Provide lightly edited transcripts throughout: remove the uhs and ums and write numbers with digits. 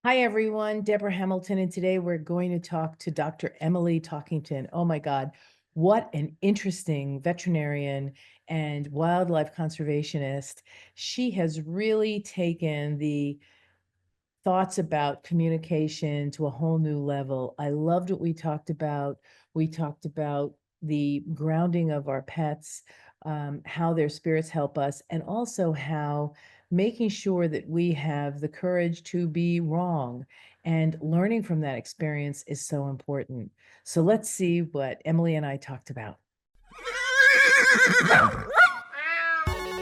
Hi, everyone. Debra Hamilton, and today we're going to talk to Dr. Emily Talkington. Oh my God, what an interesting veterinarian and wildlife conservationist. She has really taken the thoughts about communication to a whole new level. I loved what we talked about. We talked about the grounding of our pets, how their spirits help us, and also how making sure that we have the courage to be wrong and learning from that experience is so important. So let's see what Emily and I talked about.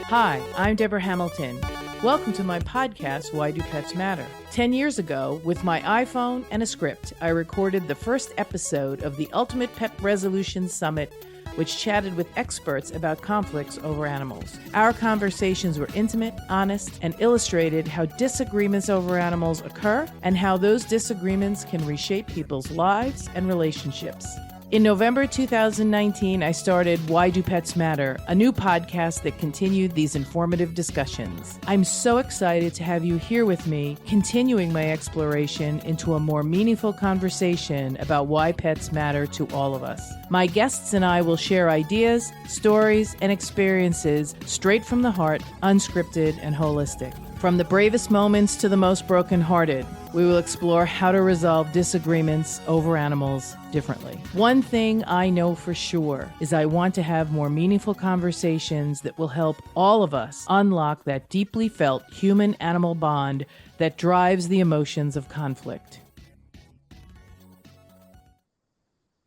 Hi, I'm Debra Hamilton. Welcome to my podcast, Why Do Pets Matter? 10 years ago, with my iPhone and a script, I recorded the first episode of the Ultimate Pet Resolution Summit, which chatted with experts about conflicts over animals. Our conversations were intimate, honest, and illustrated how disagreements over animals occur and how those disagreements can reshape people's lives and relationships. In November 2019, I started Why Do Pets Matter, a new podcast that continued these informative discussions. I'm so excited to have you here with me, continuing my exploration into a more meaningful conversation about why pets matter to all of us. My guests and I will share ideas, stories, and experiences straight from the heart, unscripted and holistic. From the bravest moments to the most brokenhearted, we will explore how to resolve disagreements over animals differently. One thing I know for sure is I want to have more meaningful conversations that will help all of us unlock that deeply felt human-animal bond that drives the emotions of conflict.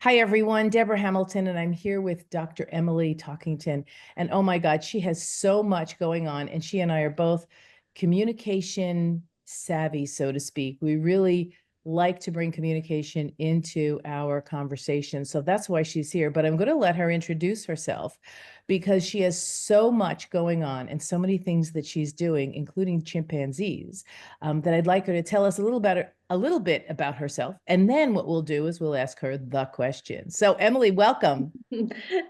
Hi, everyone. Debra Hamilton, and I'm here with Dr. Emily Talkington. And oh my God, she has so much going on, and she and I are both communication savvy, so to speak. We really like to bring communication into our conversation. So that's why she's here. But I'm going to let her introduce herself because she has so much going on and so many things that she's doing, including chimpanzees, that I'd like her to tell us a little bit about herself. And then what we'll do is we'll ask her the question. So Emily, welcome.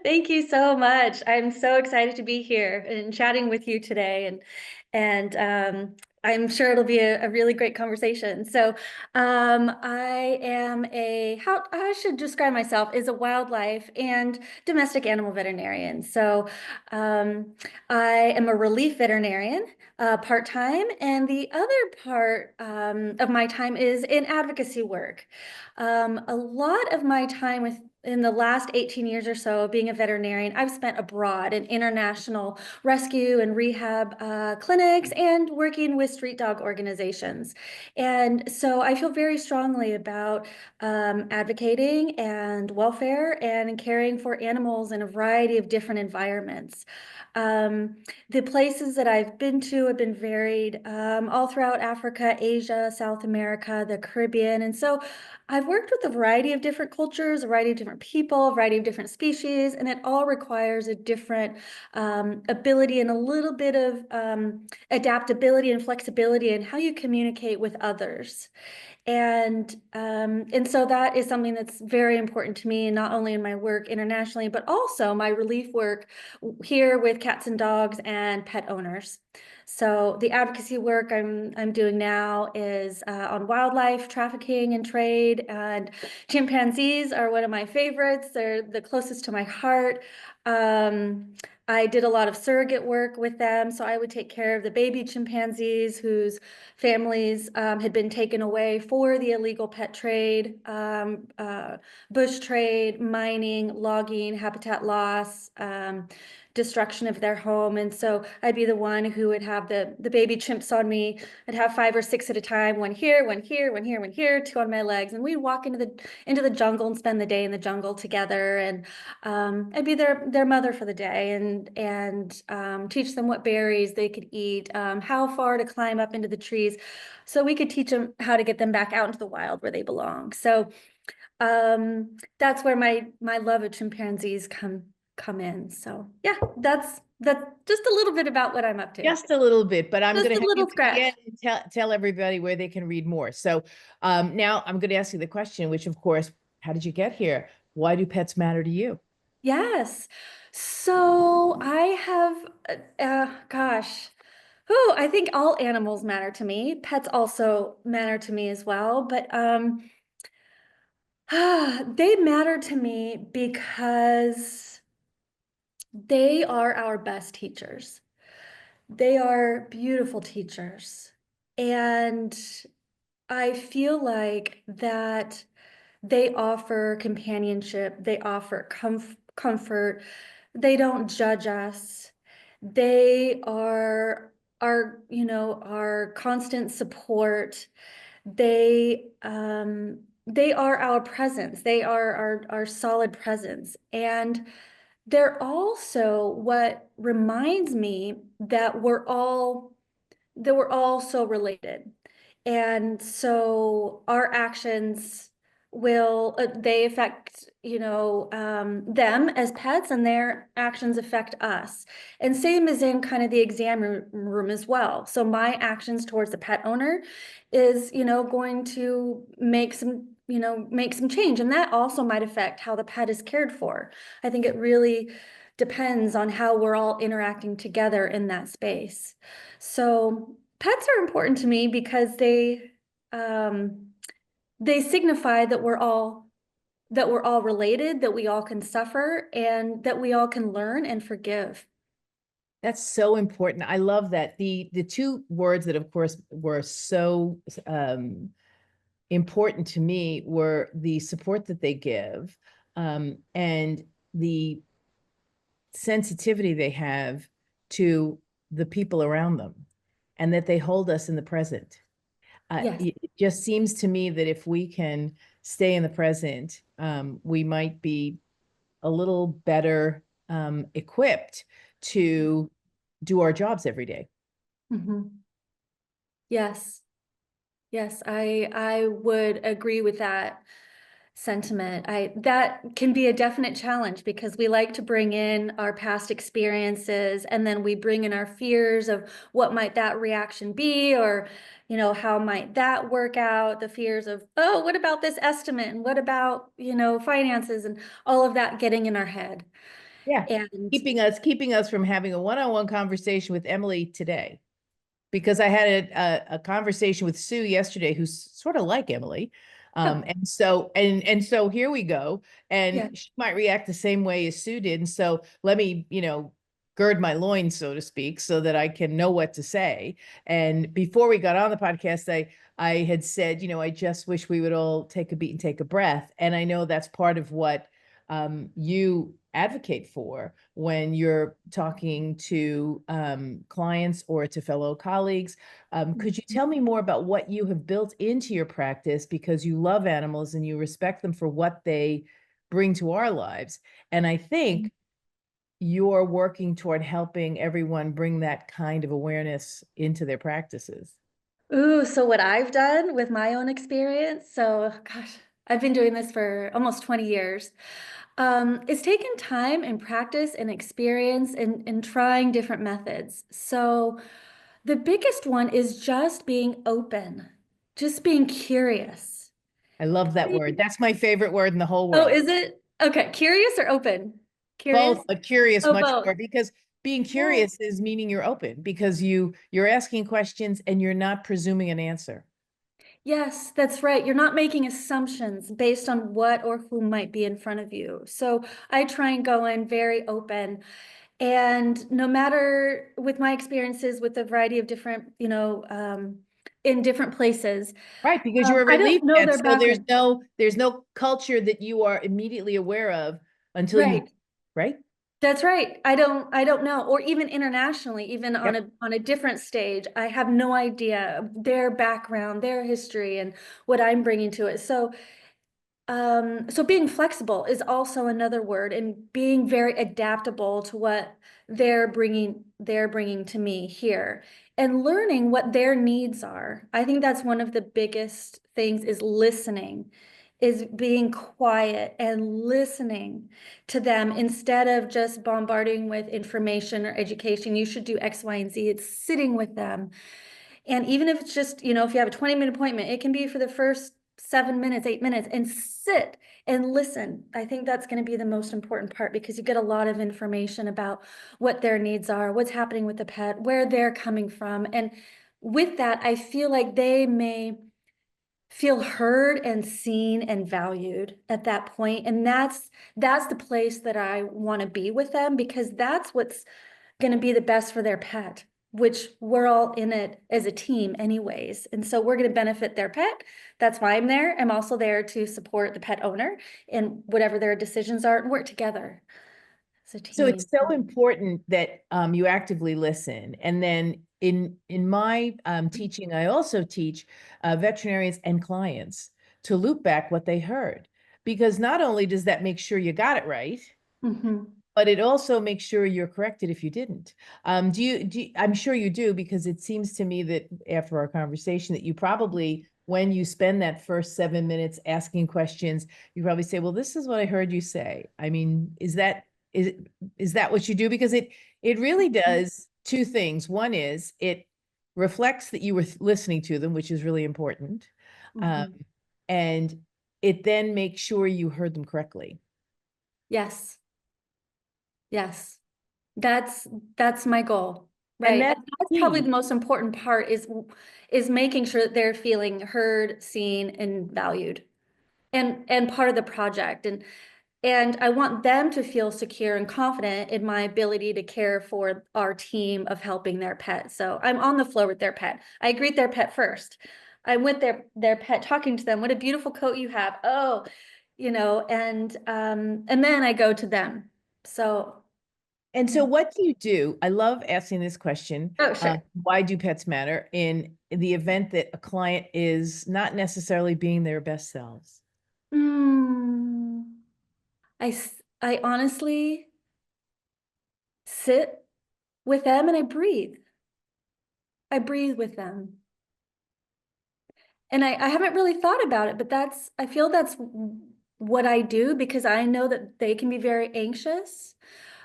Thank you so much. I'm so excited to be here and chatting with you today, and I'm sure it'll be a really great conversation. So, I am how I should describe myself is a wildlife and domestic animal veterinarian. So, I am a relief veterinarian, part-time, and the other part of my time is in advocacy work. A lot of my time in the last 18 years or so being a veterinarian, I've spent abroad in international rescue and rehab clinics and working with street dog organizations. And so I feel very strongly about advocating and welfare and caring for animals in a variety of different environments. The places that I've been to have been varied, all throughout Africa, Asia, South America, the Caribbean. And so I've worked with a variety of different cultures, a variety of different people, a variety of different species, and it all requires a different ability and a little bit of adaptability and flexibility in how you communicate with others. And so that is something that's very important to me, not only in my work internationally, but also my relief work here with cats and dogs and pet owners. So the advocacy work I'm doing now is on wildlife trafficking and trade, and chimpanzees are one of my favorites. They're the closest to my heart. I did a lot of surrogate work with them, so I would take care of the baby chimpanzees whose families had been taken away for the illegal pet trade, bush trade, mining, logging, habitat loss, destruction of their home. And so I'd be the one who would have the baby chimps on me. I'd have 5 or 6 at a time, one here, one here, one here, one here, 2 on my legs. And we'd walk into the jungle and spend the day in the jungle together. And I'd be their mother for the day and teach them what berries they could eat, how far to climb up into the trees, so we could teach them how to get them back out into the wild where they belong. So that's where my love of chimpanzees come in. So yeah, that's just a little bit about what I'm up to. Just a little bit, but I'm Just going to a have you little scratch. again tell everybody where they can read more. So now I'm going to ask you the question, which of course, how did you get here? Why do pets matter to you? Yes. So I have, gosh, Oh, I think all animals matter to me. Pets also matter to me as well, but they matter to me because they are our best teachers. They are beautiful teachers. And I feel like that they offer companionship, they offer comfort, they don't judge us. They are our constant support. They are our presence. They are our solid presence. And they're also what reminds me that we're all so related. And so our actions will, they affect, them as pets, and their actions affect us. And same as in kind of the exam room as well. So my actions towards the pet owner is, going to make some change. And that also might affect how the pet is cared for. I think it really depends on how we're all interacting together in that space. So pets are important to me because they signify that we're all related, that we all can suffer, and that we all can learn and forgive. That's so important. I love that. The two words that, of course, were so important to me were the support that they give, and the sensitivity they have to the people around them, and that they hold us in the present. Yes. It just seems to me that if we can stay in the present, we might be a little better equipped to do our jobs every day. Mhm. Yes. Yes, I would agree with that sentiment. That can be a definite challenge because we like to bring in our past experiences, and then we bring in our fears of what might that reaction be, or how might that work out, the fears of, oh, what about this estimate, and what about finances, and all of that getting in our head. Yeah. And Keeping us from having a one-on-one conversation with Emily today, because I had a conversation with Sue yesterday, who's sort of like Emily. oh, And so here we go. yeah. And she might react the same way as Sue did. And so let me, gird my loins, so to speak, so that I can know what to say. And before we got on the podcast, I had said, I just wish we would all take a beat and take a breath. And I know that's part of what you advocate for when you're talking to clients or to fellow colleagues. Could you tell me more about what you have built into your practice, because you love animals and you respect them for what they bring to our lives? And I think you're working toward helping everyone bring that kind of awareness into their practices. Ooh, so what I've done with my own experience, so gosh, I've been doing this for almost 20 years. It's taken time and practice and experience and trying different methods. So the biggest one is just being open, just being curious. I love that word. That's my favorite word in the whole Oh, world. is it? Okay, curious or open? Curious? Both, but curious Oh, much both. more, because being Yeah. curious is meaning you're open, because you're asking questions and you're not presuming an answer. Yes, that's right. You're not making assumptions based on what or who might be in front of you. So I try and go in very open. And no matter with my experiences with a variety of different, in different places, Right, because you're a I relief don't know pet, their so there's background. no culture that you are immediately aware of until you, Right. right? That's right. I don't know. Or even internationally, even on Yep. a different stage, I have no idea their background, their history, and what I'm bringing to it. So being flexible is also another word, and being very adaptable to what they're bringing to me here, and learning what their needs are. I think that's one of the biggest things, is listening, is being quiet and listening to them instead of just bombarding with information or education. You should do X, Y, and Z. It's sitting with them. And even if it's just, if you have a 20-minute appointment, it can be for the first 7 minutes, 8 minutes, and sit and listen. I think that's going to be the most important part, because you get a lot of information about what their needs are, what's happening with the pet, where they're coming from. And with that, I feel like they may feel heard and seen and valued at that point. And that's the place that I want to be with them, because that's what's going to be the best for their pet, which we're all in it as a team anyways. And so we're going to benefit their pet. That's why I'm there. I'm also there to support the pet owner in whatever their decisions are, and work together as a So team. it's so important that you actively listen. And then in my teaching, I also teach veterinarians and clients to loop back what they heard, because not only does that make sure you got it right, Mhm. but it also makes sure you're corrected if you didn't. I'm sure you do, because it seems to me that after our conversation that you probably, when you spend that first 7 minutes asking questions, you probably say, well, this is what I heard you say. I mean, is is that what you do? Because it really does two things. One is it reflects that you were listening to them, which is really important. Um, Mhm. and it then makes sure you heard them correctly. Yes. Yes. That's that's my goal. And Right. that's That's probably key. the most important part, is making sure that they're feeling heard, seen, and valued, and part of the project. And I want them to feel secure and confident in my ability to care for our team of helping their pet. So I'm on the floor with their pet. I greet their pet first. I'm with their pet, talking to them. What a beautiful coat you have. Oh, and then I go to them. So And so yeah. what do you do? I love asking this question. Oh, sure. Why do pets matter in the event that a client is not necessarily being their best selves? Mm, I honestly sit with them and I breathe. I breathe with them. And I haven't really thought about it, but I feel that's what I do, because I know that they can be very anxious,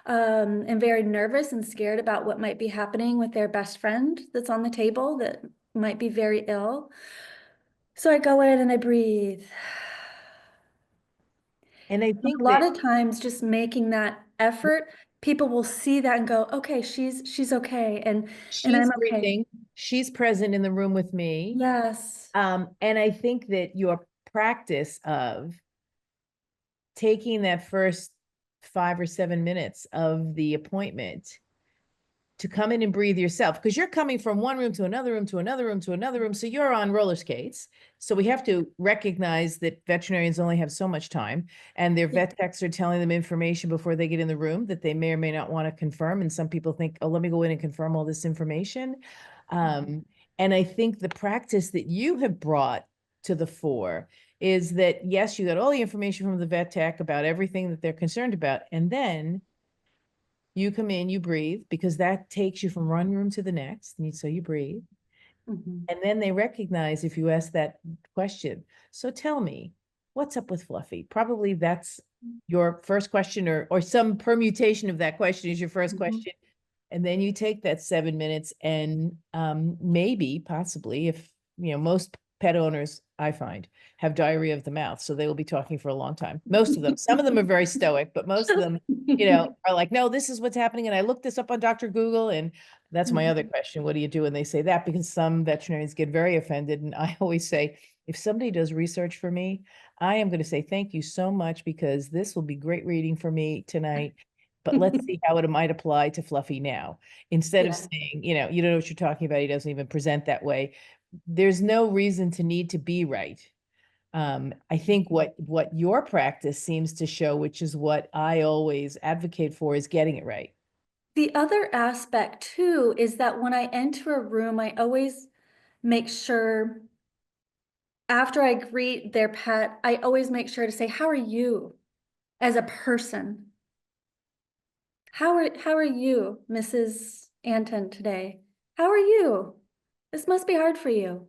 and very nervous and scared about what might be happening with their best friend that's on the table that might be very ill. So I go in and I breathe. And I A think lot that of times just making that effort, people will see that and go, okay, she's okay, and she's I'm okay. breathing, she's present in the room with me. Yes. And I think that your practice of taking that first 5 or 7 minutes of the appointment to come in and breathe yourself, because you're coming from one room to another room to another room to another room. So you're on roller skates. So we have to recognize that veterinarians only have so much time, and their Yeah. vet techs are telling them information before they get in the room that they may or may not want to confirm. And some people think, oh, let me go in and confirm all this information. Um, and I think the practice that you have brought to the fore is that, yes, you got all the information from the vet tech about everything that they're concerned about. And then you come in, you breathe, because that takes you from one room to the next. And so you breathe. Mhm. And then they recognize if you ask that question. So tell me, what's up with Fluffy? Probably that's your first question, or some permutation of that question is your first Mhm. question. And then you take that 7 minutes and maybe, possibly, if most pet owners I find have diarrhea of the mouth, so they will be talking for a long time. Most of them, some of them are very stoic, but most of them, are like, no, this is what's happening. And I looked this up on Dr. Google. And that's my other question. What do you do when they say that? Because some veterinarians get very offended. And I always say, if somebody does research for me, I am going to say, thank you so much, because this will be great reading for me tonight. But let's see how it might apply to Fluffy now. Instead of Yeah. saying, you don't know what you're talking about, he doesn't even present that way. There's no reason to need to be right. I think what your practice seems to show, which is what I always advocate for, is getting it right. The other aspect too is that when I enter a room, I always make sure, after I greet their pet, I always make sure to say, how are you as a person? How are you, Mrs. Anton, today? How are you? This must be hard for you.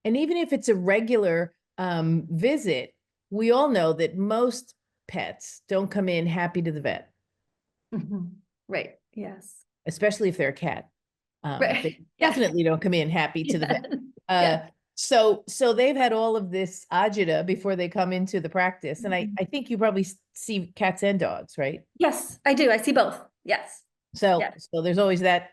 And even if it's a regular visit, we all know that most pets don't come in happy to the vet, Mhm. Right. Yes. especially if they're a cat. They Right. Yes. definitely don't come in happy to the vet. Yes. Uh, Yes. So they've had all of this agita before they come into the practice. And I, Mhm. I think you probably see cats and dogs, right? Yes, I do. I see both. Yes. So Yes. so there's always that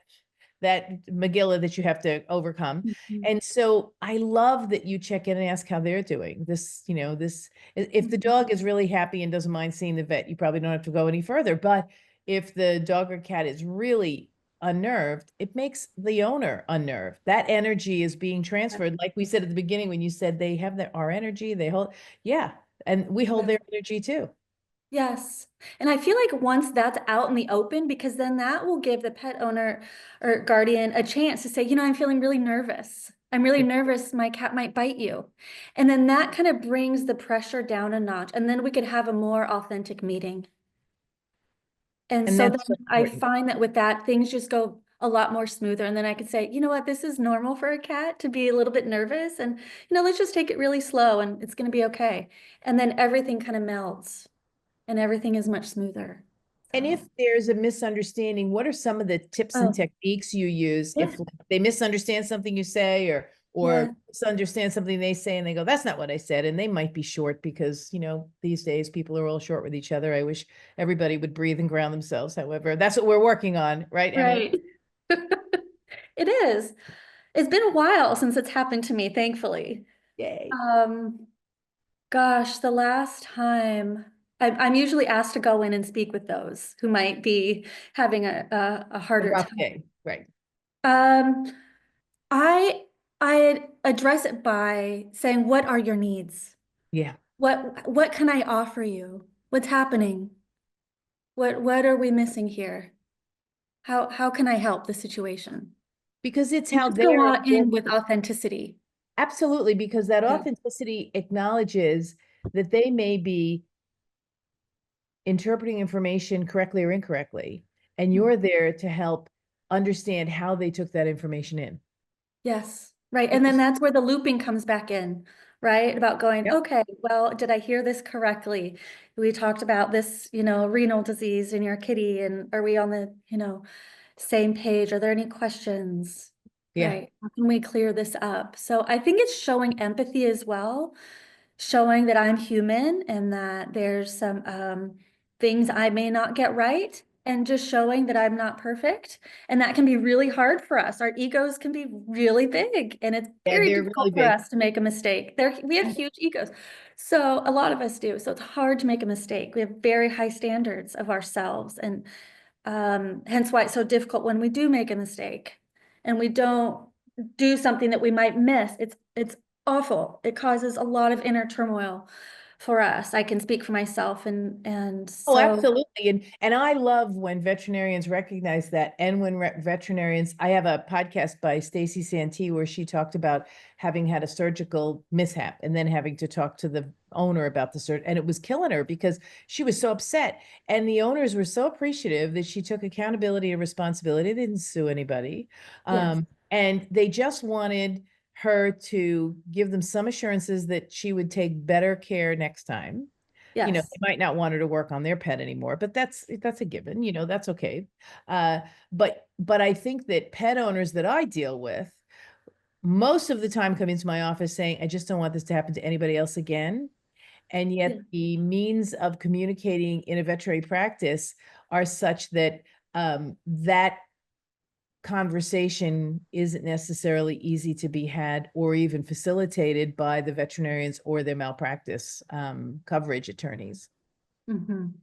Megillah that you have to overcome. Mhm. And so I love that you check in and ask how they're doing. If the Mhm. dog is really happy and doesn't mind seeing the vet, you probably don't have to go any further. But if the dog or cat is really unnerved, it makes the owner unnerved. That energy is being transferred. Like we said at the beginning, when you said they have our energy, they hold, yeah, and we hold Yeah. their energy too. Yes. And I feel like once that's out in the open, because then that will give the pet owner or guardian a chance to say, I'm feeling really nervous. I'm really nervous. My cat might bite you. And then that kind of brings the pressure down a notch. And then we could have a more authentic meeting. And And so that's then so I important. find that with that, things just go a lot more smoother. And then I could say, you know what, this is normal for a cat to be a little bit nervous. And, let's just take it really slow and it's going to be okay. And then everything kind of melts and everything is much smoother. And if So, there's a misunderstanding, what are some of the tips and oh, techniques you use yeah, if they misunderstand something you say or yeah, misunderstand something they say and they go, that's not what I said. And they might be short because, these days people are all short with each other. I wish everybody would breathe and ground themselves. However, that's what we're working on, right, Emily? right. It is. It's been a while since it's happened to me, thankfully. Yay. Um, Gosh, the last time I'm usually asked to go in and speak with those who might be having a A harder rough time. day. Right. Um, I I address it by saying, "What are your needs? Yeah. What can I offer you? What's happening? What are we missing here? How can I help the situation?" Because it's And how just go they're on in absorbing. with authenticity. Absolutely. Because that Yeah. authenticity acknowledges that they may be interpreting information correctly or incorrectly, and you're there to help understand how they took that information in. Yes, right. And then Because, that's where the looping comes back in, right? About going, yep, okay, well, did I hear this correctly? We talked about this, renal disease in your kitty, and are we on the, same page? Are there any questions? yeah. Right. How can we clear this up? So I think it's showing empathy as well, showing that I'm human and that there's some things I may not get right, and just showing that I'm not perfect. And that can be really hard for us. Our egos can be really big, and it's Yeah, very they're really difficult for big. us to make a mistake. We have huge egos. So a lot of us do. So it's hard to make a mistake. We have very high standards of ourselves. And hence why it's so difficult when we do make a mistake and we don't do something that we might miss. It's awful. It causes a lot of inner turmoil for us. I can speak for myself, and Oh, so absolutely. And I love when veterinarians recognize that. And when veterinarians, I have a podcast by Stacy Santee where she talked about having had a surgical mishap and then having to talk to the owner about the surgery. And it was killing her because she was so upset. And the owners were so appreciative that she took accountability and responsibility. They didn't sue anybody. yes, And they just wanted her to give them some assurances that she would take better care next time. They yes. might not want her to work on their pet anymore, but that's a given, that's okay. Uh, but I think that pet owners that I deal with most of the time come into my office saying, I just don't want this to happen to anybody else again. And Yeah. yet the means of communicating in a veterinary practice are such that that conversation isn't necessarily easy to be had or even facilitated by the veterinarians or their malpractice coverage attorneys Mhm.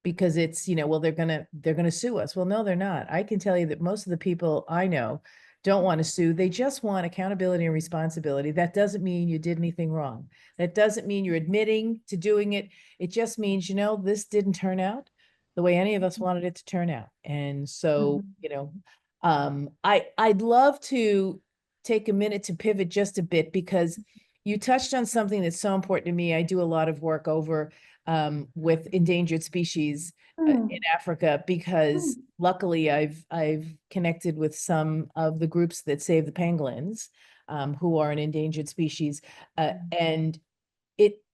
because it's, well, they're gonna sue us. Well, no, they're not. I can tell you that most of the people I know don't want to sue. They just want accountability and responsibility. That doesn't mean you did anything wrong. That doesn't mean you're admitting to doing it. It just means, this didn't turn out the way any of us wanted it to turn out. And so, Mhm. I'd love to take a minute to pivot just a bit because you touched on something that's so important to me. I do a lot of work over with endangered species in Mm. Africa because Mm. luckily I've connected with some of the groups that save the pangolins, who are an endangered species, and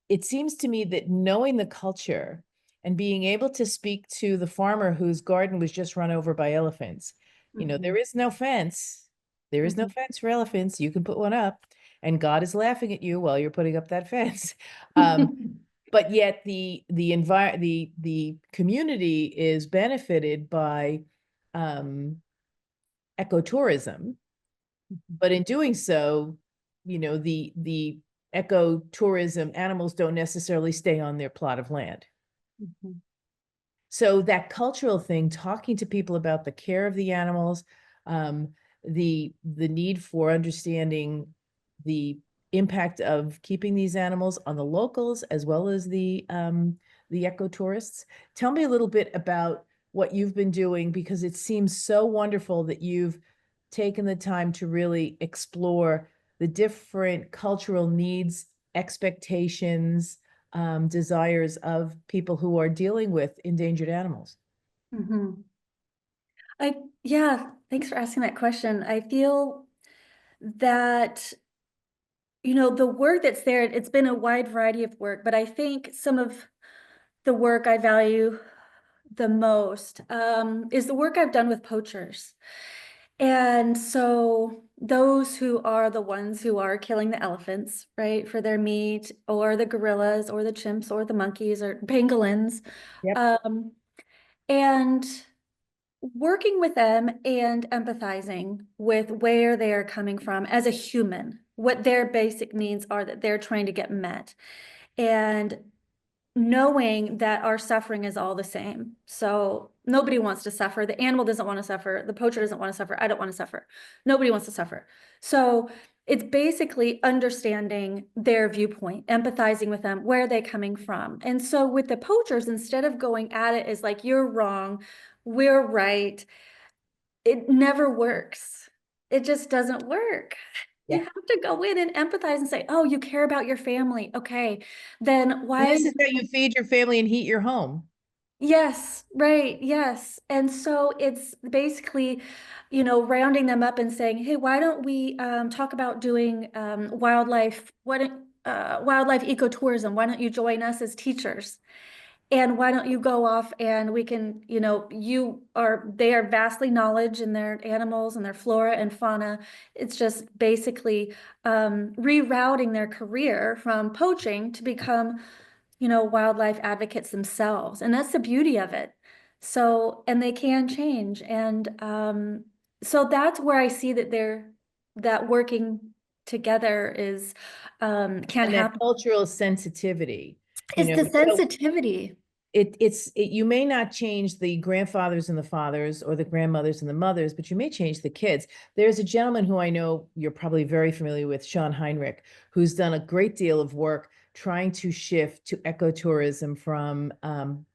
it seems to me that knowing the culture and being able to speak to the farmer whose garden was just run over by elephants, there Mhm. is no fence. There is no Mhm. fence for elephants. You can put one up. and God is laughing at you while you're putting up that fence. But yet the community is benefited by ecotourism. But in doing so, the ecotourism animals don't necessarily stay on their plot of land. Mhm. So that cultural thing, talking to people about the care of the animals, the need for understanding the impact of keeping these animals on the locals as well as the ecotourists. Tell me a little bit about what you've been doing, because it seems so wonderful that you've taken the time to really explore the different cultural needs, expectations, desires of people who are dealing with endangered animals. Mhm. Yeah, thanks for asking that question. I feel that, the work that's there, it's been a wide variety of work, but I think some of the work I value the most is the work I've done with poachers. And so those who are the ones who are killing the elephants, right, for their meat, or the gorillas, or the chimps, or the monkeys, or pangolins, Yep. um, and working with them and empathizing with where they are coming from as a human, what their basic needs are that they're trying to get met, and knowing that our suffering is all the same. So nobody wants to suffer. The animal doesn't want to suffer. The poacher doesn't want to suffer. I don't want to suffer. Nobody wants to suffer. So it's basically understanding their viewpoint, empathizing with them, where are they coming from? And so with the poachers, instead of going at it as like, you're wrong, we're right, it never works. It just doesn't work. You Yeah. have to go in and empathize and say, oh, you care about your family. Okay, then And why? this is how you feed your family and heat your home. Yes, right, yes. And so it's basically, rounding them up and saying, hey, why don't we talk about doing wildlife ecotourism? Why don't you join us as teachers? And why don't you go off and we can, they are vastly knowledge in their animals and their flora and fauna. It's just basically rerouting their career from poaching to become, wildlife advocates themselves. And that's the beauty of it. So, and they can change. And so that's where I see that working together can And that happen. cultural sensitivity, It's the you know, sensitivity. you may not change the grandfathers and the fathers or the grandmothers and the mothers, but you may change the kids. There's a gentleman who I know you're probably very familiar with, Sean Heinrich, who's done a great deal of work trying to shift to ecotourism from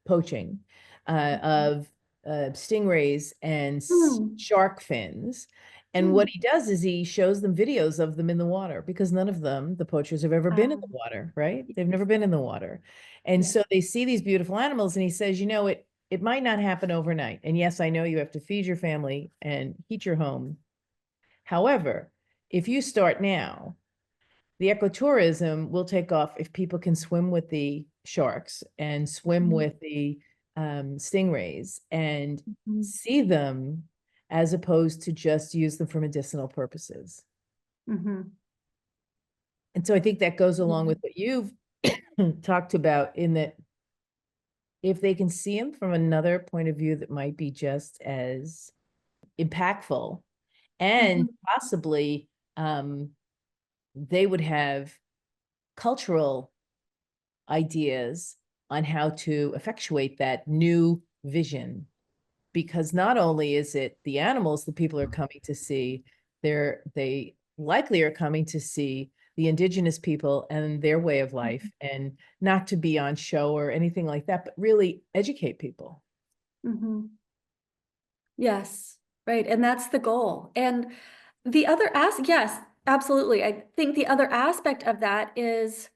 poaching of stingrays and Hmm. shark fins. And Hmm. what he does is he shows them videos of them in the water, because none of them, the poachers, have ever been in the Um, water, right? They've never been in the water. And yeah. so they see these beautiful animals, and he says, it might not happen overnight. And yes, I know you have to feed your family and heat your home. However, if you start now, the ecotourism will take off if people can swim with the sharks and swim Mhm. with the stingrays and Mhm. see them, as opposed to just use them for medicinal purposes. Mhm. And so I think that goes along Yeah. with what you've talked about, in that if they can see them from another point of view that might be just as impactful, and Mhm. possibly they would have cultural ideas on how to effectuate that new vision. Because not only is it the animals that people are coming to see, they likely are coming to see the indigenous people and their way of life, and not to be on show or anything like that, but really educate people. Mhm. Yes, right. And that's the goal. And yes, absolutely. I think the other aspect of that is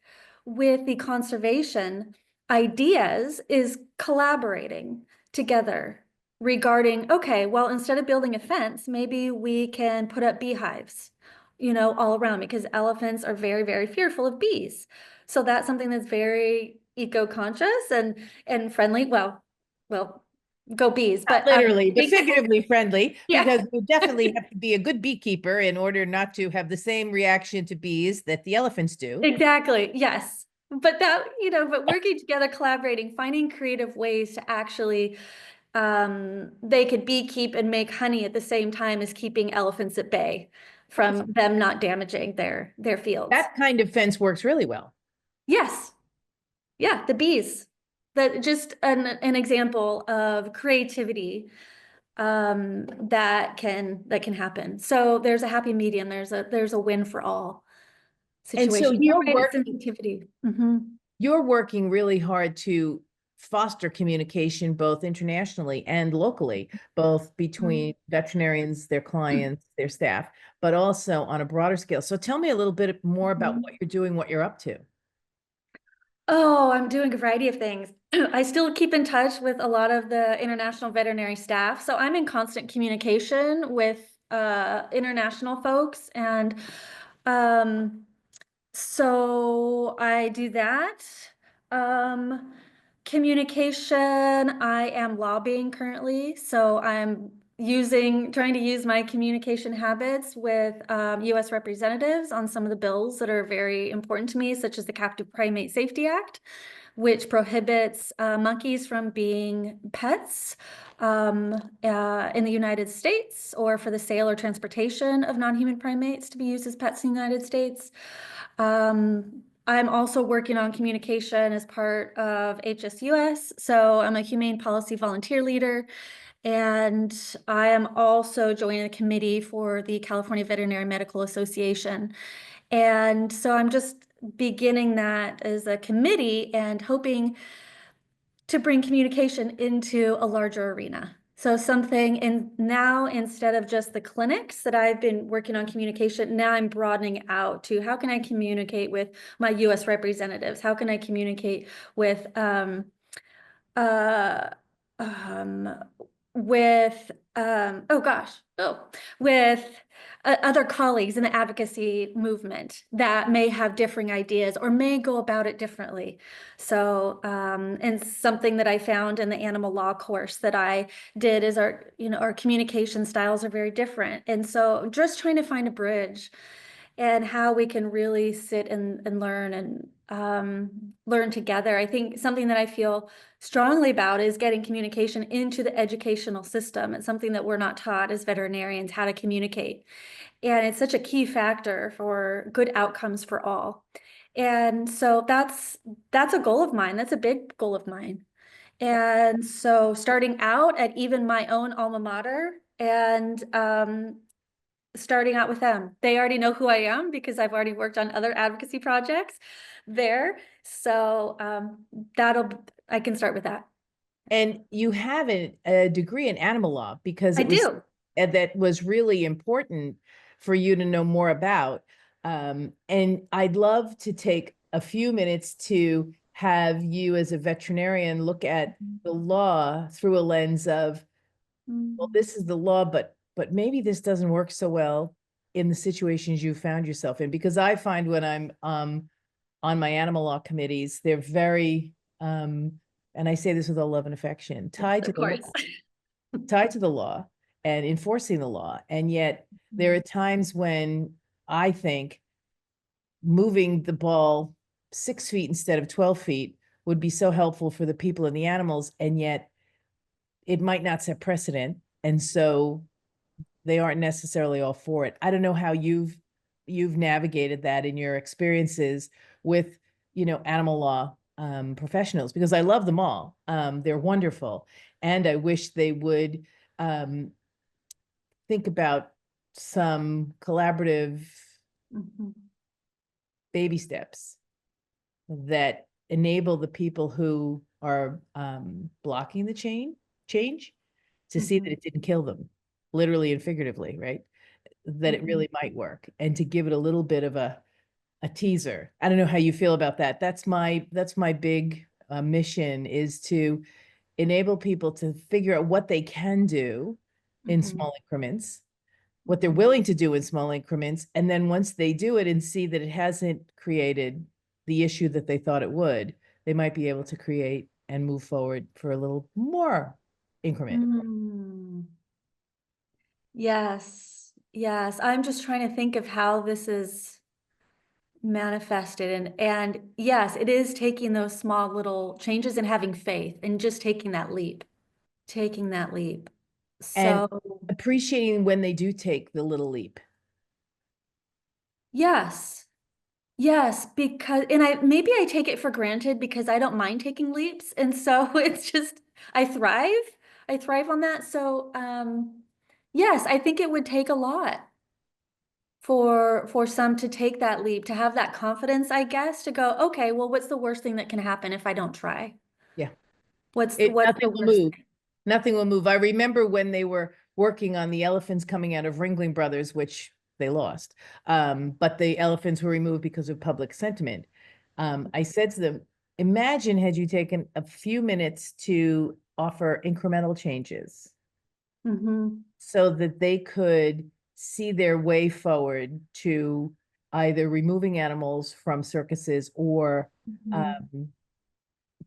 with the conservation ideas is collaborating together regarding, okay, well, instead of building a fence, maybe we can put up beehives, all around, because elephants are very, very fearful of bees. So that's something that's very eco-conscious and friendly. Well, go bees. Not But literally, but figuratively friendly, yeah, because you definitely have to be a good beekeeper in order not to have the same reaction to bees that the elephants do. exactly. Yes. But that, but working together, collaborating, finding creative ways to actually, they could beekeep and make honey at the same time as keeping elephants at bay from them not damaging their fields. That kind of fence works really well. Yes. Yeah, the bees. That just an example of creativity that can happen. So there's a happy medium. There's a win for all And so situation. You're right, it's sensitivity. you're working really hard to foster communication both internationally and locally, both between veterinarians, their clients, their staff, but also on a broader scale. So tell me a little bit more about what you're doing, what you're up to. Oh, I'm doing a variety of things. I still keep in touch with a lot of the international veterinary staff. So I'm in constant communication with international folks. And um, so I do that. Um, Communication, I am lobbying currently. So I'm trying to use my communication habits with US representatives on some of the bills that are very important to me, such as the Captive Primate Safety Act, which prohibits monkeys from being pets in the United States, or for the sale or transportation of non-human primates to be used as pets in the United States. I'm also working on communication as part of HSUS. So I'm a humane policy volunteer leader, and I am also joining the committee for the California Veterinary Medical Association. And so I'm just beginning that as a committee and hoping to bring communication into a larger arena. So something now, instead of just the clinics that I've been working on communication, now I'm broadening out to how can I communicate with my US representatives? How can I communicate with uh, um, with other colleagues in the advocacy movement that may have differing ideas or may go about it differently. So, and something that I found in the animal law course that I did is our communication styles are very different. And so just trying to find a bridge and how we can really sit and learn and learn together. I think something that I feel strongly about is getting communication into the educational system. It's something that we're not taught as veterinarians how to communicate. And it's such a key factor for good outcomes for all. And so that's a goal of mine. That's a big goal of mine. And so starting out at even my own alma mater and starting out with them. They already know who I am because I've already worked on other advocacy projects there. So I can start with that. And you have a degree in animal law because I it was do. that was really important for you to know more about. And I'd love to take a few minutes to have you as a veterinarian look at the law through a lens of, well, this is the law, but maybe this doesn't work so well in the situations you found yourself in. Because I find when I'm on my animal law committees, they're very and I say this with all love and affection, tied to Of the law, course. tied to the law and enforcing the law. And yet there are times when I think moving the ball 6 feet instead of 12 feet would be so helpful for the people and the animals. And yet it might not set precedent. And so they aren't necessarily all for it. I don't know how you've navigated that in your experiences with, animal law professionals, because I love them all. They're wonderful. And I wish they would um, think about some collaborative Mhm. baby steps that enable the people who are blocking the change to see that Mhm. it didn't kill them, literally and figuratively, right? That it Mhm. really might work, and to give it a little bit of a teaser. I don't know how you feel about that. That's my big mission, is to enable people to figure out what they can do in Mhm. small increments, what they're Mhm. willing to do in small increments, and then once they do it and see that it hasn't created the issue that they thought it would, they might be able to create and move forward for a little more increment. Mm. Yes, yes. I'm just trying to think of how this is manifested and yes, it is taking those small little changes and having faith and just taking that leap. Taking that leap. And So, appreciating when they do take the little leap. yes. Yes, because and I maybe I take it for granted because I don't mind taking leaps and so it's just I thrive. I thrive on that. So, yes, I think it would take a lot for some to take that leap, to have that confidence, I guess, to go, okay, well, what's the worst thing that can happen if I don't try? Yeah. What's the Nothing will worst move. thing? Nothing will move. I remember when they were working on the elephants coming out of Ringling Brothers, which they lost. But the elephants were removed because of public sentiment. I said to them, imagine had you taken a few minutes to offer incremental changes Mm-hmm. so that they could see their way forward to either removing animals from circuses or Mm-hmm. um,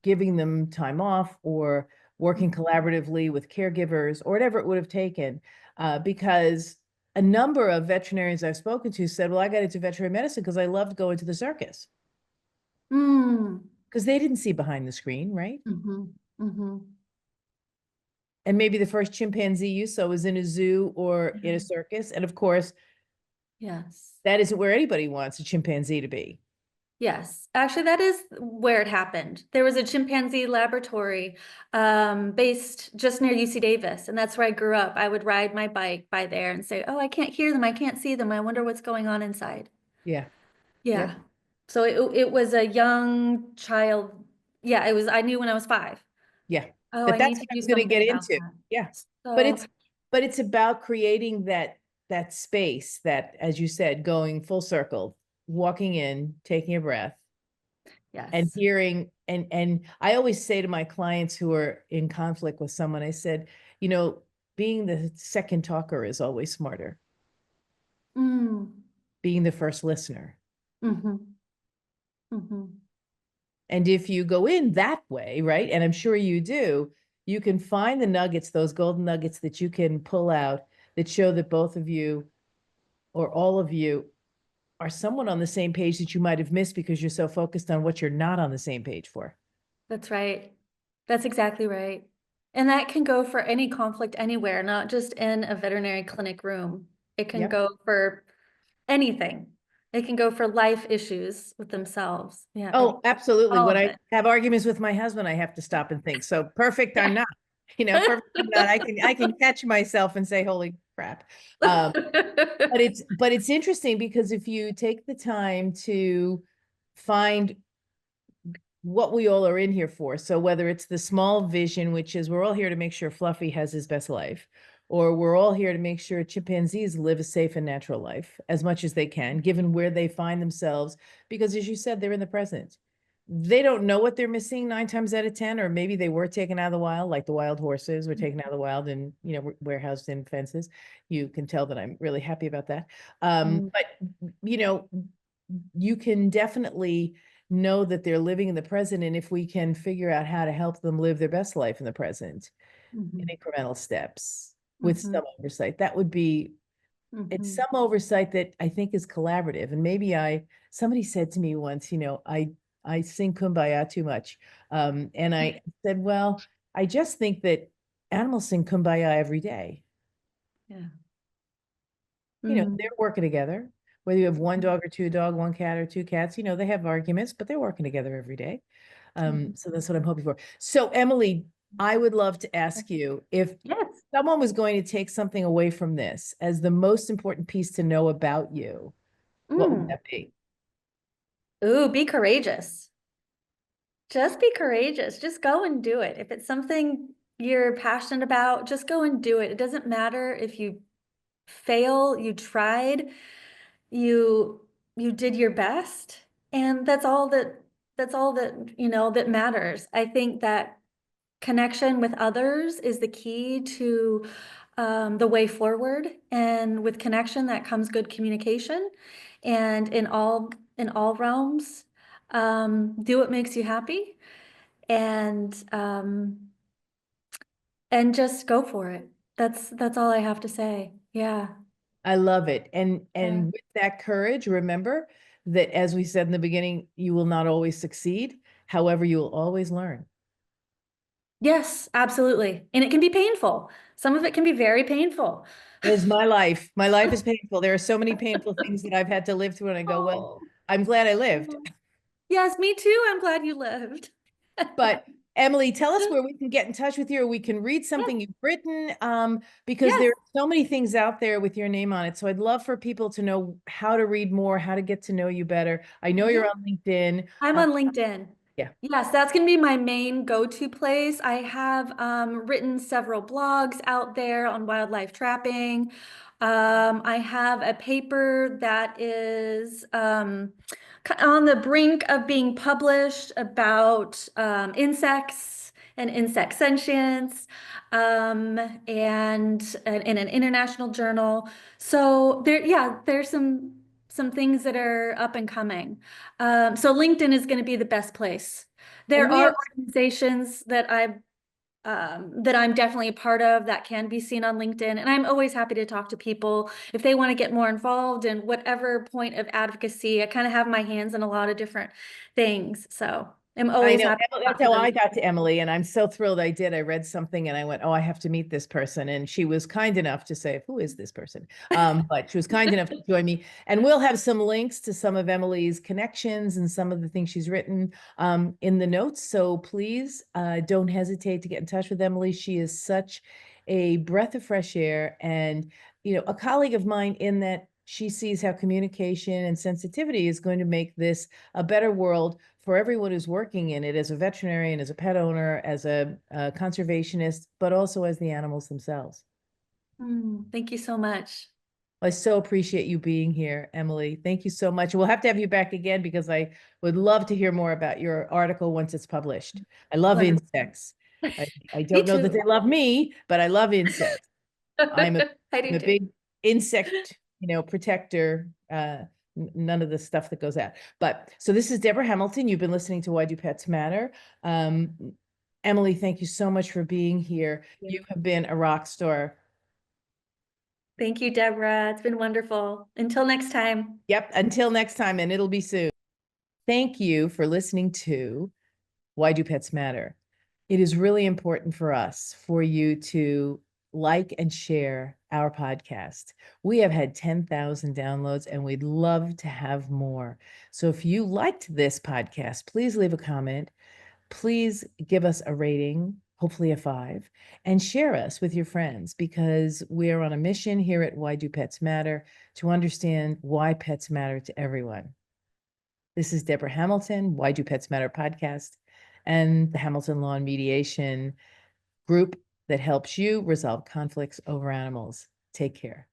giving them time off or working collaboratively with caregivers or whatever it would have taken. Because a number of veterinarians I've spoken to said, well, I got into veterinary medicine because I loved going to the circus Mm. because they didn't see behind the screen, right? Mm-hmm. Mm-hmm. And maybe the first chimpanzee you saw was in a zoo or in a Yeah. circus. And of course, Yes. that isn't where anybody wants a chimpanzee to be. Yes, actually, that is where it happened. There was a chimpanzee laboratory based just near UC Davis, and that's where I grew up. I would ride my bike by there and say, "Oh, I can't hear them. I can't see them. I wonder what's going on inside." Yeah. Yeah. Yep. So it was a young child. Yeah, it was. I knew when I was 5. Yeah. Oh, But I that's need what to I do was going to something get about into. that. Yeah. But So it's but it's about creating that space that, as you said, going full circle, walking in, taking a breath, and yes. hearing and I always say to my clients who are in conflict with someone, I said, you know, being the second talker is always smarter. Mm. Being the first listener. Mm-hmm. Mm-hmm. And if you go in that way, right, and I'm sure you do, you can find the nuggets, those golden nuggets that you can pull out that show that both of you or all of you are somewhat on the same page that you might have missed because you're so focused on what you're not on the same page for. That's right. That's exactly right. And that can go for any conflict anywhere, not just in a veterinary clinic room. It can Yep. go for anything. It can go for life issues with themselves. Yeah, Oh, absolutely. all When of I it. have arguments with my husband, I have to stop and think. So perfect, I'm Yeah. not. Perfect, I'm not. I can catch myself and say, "Holy crap!" Um, but it's interesting because if you take the time to find what we all are in here for. So whether it's the small vision, which is we're all here to make sure Fluffy has his best life, or we're all here to make sure chimpanzees live a safe and natural life as much as they can, given where they find themselves, because as you said, they're in the present. They don't know what they're missing 9 times out of 10, or maybe they were taken out of the wild, like the wild horses were taken out of the wild and warehoused in fences. You can tell that I'm really happy about that. Mm, But you know, you can definitely know that they're living in the present. And if we can figure out how to help them live their best life in the present in mhm, incremental steps with mhm, some oversight, that would be, it's mhm, some oversight that I think is collaborative. And maybe somebody said to me once, I sing Kumbaya too much. And I said, well, I just think that animals sing Kumbaya every day. yeah. Mm, They're working together. Whether you have one mhm, dog or two dog, one cat or two cats, they have arguments, but they're working together every day. mhm. So that's what I'm hoping for. So Emily, I would love to ask you if Yes. someone was going to take something away from this as the most important piece to know about you, what would Mm. that be? Ooh, be courageous. Just be courageous. Just go and do it. If it's something you're passionate about, just go and do it. It doesn't matter if you fail, you tried, you you did your best, and that's all that that matters. I think that connection with others is the key to the way forward, and with connection that comes good communication, and in all realms, do what makes you happy, and and just go for it. That's all I have to say. Yeah. I love it. And Yeah. with that courage, remember that as we said in the beginning, you will not always succeed. However, you will always learn. Yes, absolutely. And it can be painful. Some of it can be very painful. It is my life. My life is painful. There are so many painful things that I've had to live through, and I go, well, Oh. I'm glad I lived. Yes, me too. I'm glad you lived. But Emily, tell us where we can get in touch with you, or we can read something you've written, because Yes. there are so many things out there with your name on it. So I'd love for people to know how to read more, how to get to know you better. I know Yeah. you're on LinkedIn. I'm on LinkedIn. Yeah. Yes, that's going to be my main go-to place. I have written several blogs out there on wildlife trapping. I have a paper that is on the brink of being published about insects and insect sentience, and in an international journal. So there, yeah, there's some things that are up and coming. So LinkedIn is going to be the best place. And There we are have, organizations that I'm definitely a part of that can be seen on LinkedIn, and I'm always happy to talk to people if they want to get more involved in whatever point of advocacy. I kind of have my hands in a lot of different things, so I'm I always know, happy to that's talk to how those. I got to Emily, and I'm so thrilled I did. I read something and I went, oh, I have to meet this person. And she was kind enough to say, who is this person? But she was kind enough to join me. And we'll have some links to some of Emily's connections and some of the things she's written in the notes. So please don't hesitate to get in touch with Emily. She is such a breath of fresh air, and a colleague of mine, in that she sees how communication and sensitivity is going to make this a better world for everyone who's working in it, as a veterinarian, as a pet owner, as a conservationist, but also as the animals themselves. Thank you so much. I so appreciate you being here, Emily. Thank you so much. We'll have to have you back again, because I would love to hear more about your article once it's published. I love Wonderful. insects. I Me don't know that too. they love me, but I love insects. I'm a, I do I'm a too. big insect, protector. None of the stuff that goes out. But so this is Debra Hamilton. You've been listening to Why Do Pets Matter? Um, Emily, thank you so much for being here. You have been a rock star. Thank you, Deborah. It's been wonderful. Until next time. Yep. Until next time, and it'll be soon. Thank you for listening to Why Do Pets Matter? It is really important for us for you to like and share our podcast. We have had 10,000 downloads, and we'd love to have more. So if you liked this podcast, please leave a comment. Please give us a rating, hopefully a 5, and share us with your friends, because we are on a mission here at Why Do Pets Matter to understand why pets matter to everyone. This is Debra Hamilton, Why Do Pets Matter podcast, and the Hamilton Law and Mediation group that helps you resolve conflicts over animals. Take care.